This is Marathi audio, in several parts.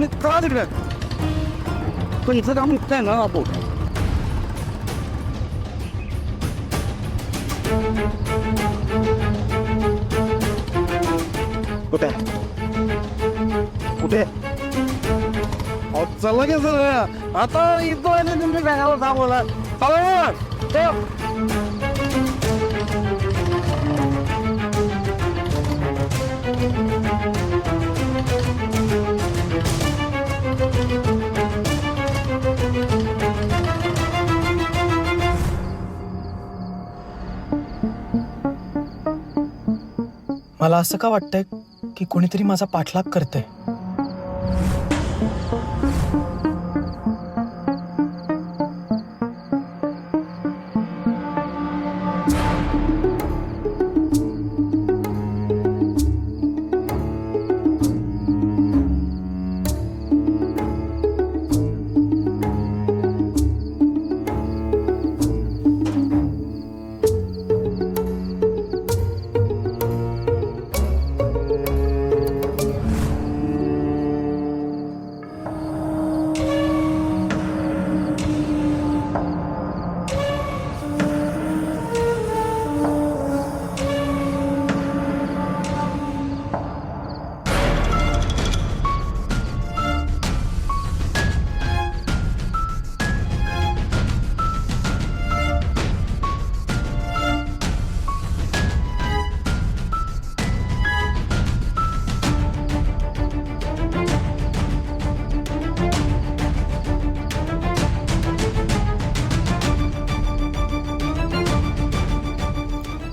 चला तिकडे पण इथं काम निघतंय ना आपण कुठे कुठे चला की सर आता इथं तुमच्या बॅगावर थांबवला चला मला असं का वाटतंय की कोणीतरी माझा पाठलाग करतंय.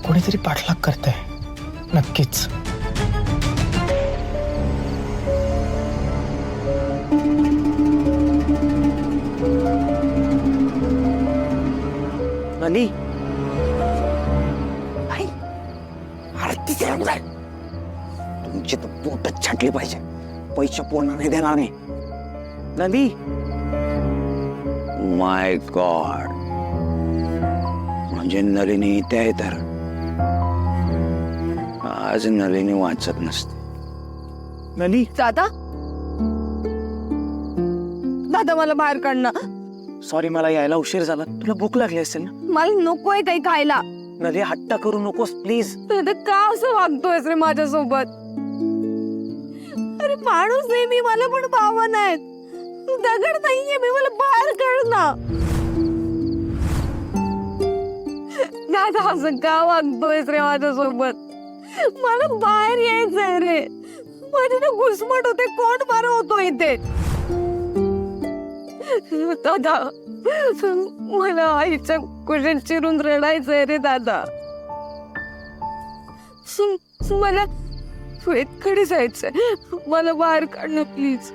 कोणीतरी पाठलाग करतंय नक्कीच. नली आरती तुमची तर पोटच छाटली पाहिजे पैसे पूर्ण नाही देणार नाही नली माय गॉड म्हणजे नलिनी इथे आहे तर आज नलिनी वाचत नसते. नली दादा दादा मला बाहेर काढणं. सॉरी मला यायला उशीर झाला. तुला भूक लागली असेल ना. मला नकोय काही खायला. नली हट्ट करू नकोस प्लीज. दादा का असं वागतोयस रे माझ्यासोबत. अरे माणूस आहे मी मला पण भावना आहेत. दगड नाहीये मी मला बाहेर काढ ना. दादा असं का वागतोयस रे माझ्यासोबत. मला बाहेर यायचंय रे. माझी ना घुसमट होते कोण बरं होतो इथे. दादा मला आईच्या कुशीत चिरून रडायचंय रे दादा. मला वेदकडे जायचंय. मला बाहेर काढणं प्लीज.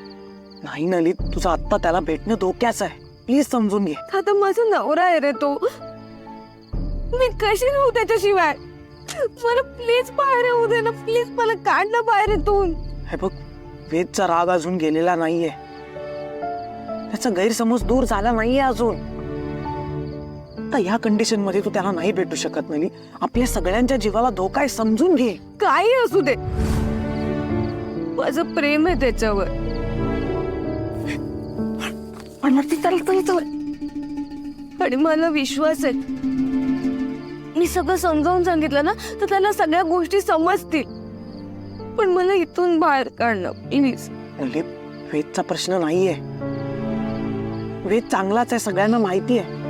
नाही नली तुझं आत्ता त्याला भेटणं धोक्याचं आहे. प्लीज समजून घे. दादा माझा नवरा आहे रे तो. मी कशी राहू त्याच्याशिवाय. मला प्लीज बाहेर येऊ दे ना. प्लीज मला काढ ना बाहेर इथून. हे बघ वेदचा राग अजून गेलेला नाहीये. त्याचा गैरसमज दूर झाला नाहीये अजून. आता या कंडिशन मध्ये तू त्याला नाही भेटू शकत नली. आपल्या सगळ्यांच्या जीवाला धोका आहे समजून घे. काही असू दे माझं प्रेम आहे त्याच्यावर. आणि मला विश्वास आहे मी सगळं समजावून सांगितलं ना तर त्याला सगळ्या गोष्टी समजतील. पण मला इथून बाहेर काढणं प्लीज. नली वेदचा प्रश्न नाहीये. वेद चांगलाच आहे सगळ्यांना माहिती आहे.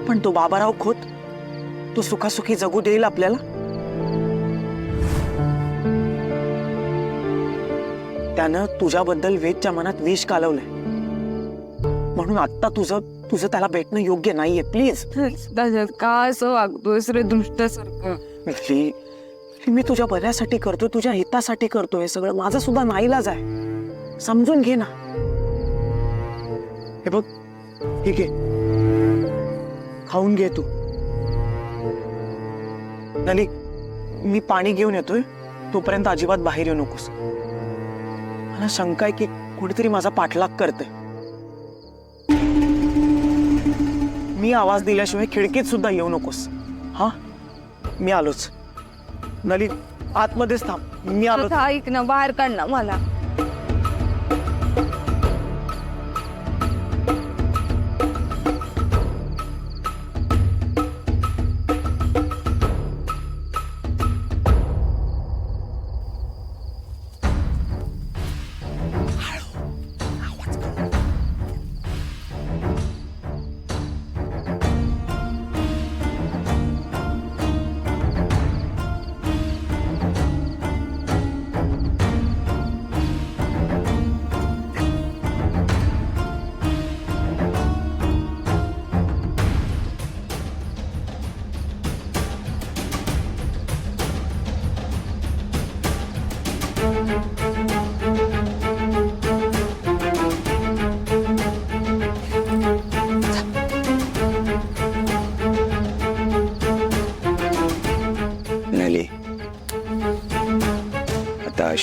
पण तो बाबाराव खोत तो सुखासुखी जगू देईल आपल्याला. त्यानं तुझ्याबद्दल वेदच्या मनात विष कालवलंय. म्हणून आता तुझं त्याला भेटणं योग्य नाहीये. प्लीज दादा का असं वागतोयस रे दुष्टासारखं. मी तुझ्या बऱ्यासाठी करतोय. तुझ्या हितासाठी करतोय. हे सगळं माझा सुद्धा नाईलाज आहे. समजून घे ना. हे बघ ठीक आहे खाऊन घे तू. नली मी पाणी घेऊन येतोय. तोपर्यंत अजिबात बाहेर येऊ नकोस. मला शंका आहे की कोणीतरी माझा पाठलाग करतंय. मी आवाज दिल्याशिवाय खिडकीत सुद्धा येऊ नकोस. हा मी आलोच. नली आतमध्येच थांब. मी आलो. ऐक ना बाहेर काढ ना मला.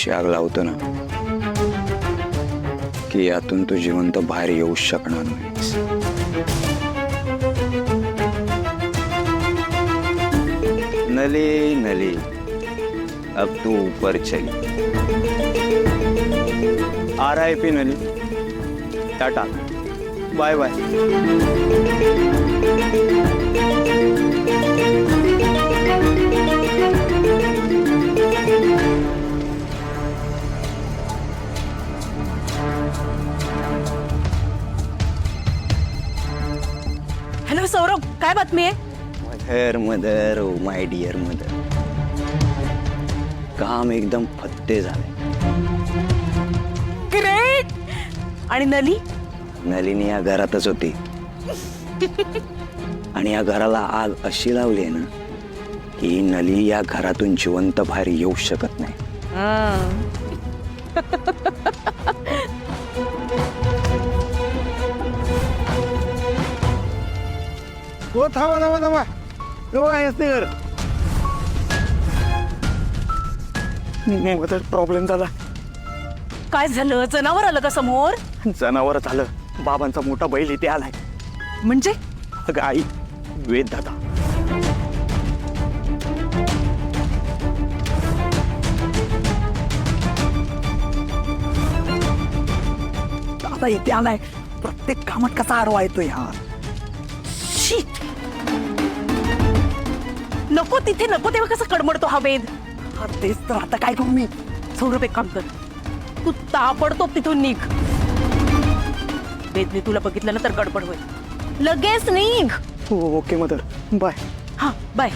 अशी आग लावतो ना की यातून तू जिवंत बाहेर येऊ शकणार नाहीस. नली नली अब तू ऊपर चली. RIP नली. Tata. Bye bye. Hello Saurabh, काय बातमी आहे? Mother mother oh my dear mother, काम एकदम फत्ते झाले. ग्रेट. आणि नली? नलिनी या घरातच होती आणि या घराला आग अशी लावली आहे ना की नली या घरातून जिवंत बाहेर येऊ शकत नाही. हो थांबा थांबा थांबा. मदर प्रॉब्लेम झाला. काय झालं? जनावर आलं का समोर? जनावर झालं. बाबांचा मोठा बैल इथे आलाय. म्हणजे अगं आई, वेद दादा. दादा इथे आलाय. प्रत्येक कामात कसा आरोह येतो यार. Shit. नको तिथे नको तेव्हा कसं कडमडतो हा वेद. हा तेच तर. आता काय करू मी? सौरभ एक काम कर, तू ताबडतोब तिथून निघ. वेदने तुला बघितलं ना तर गडबड होईल. लगेच निघ. हो ओके मदर, बाय. हा बाय.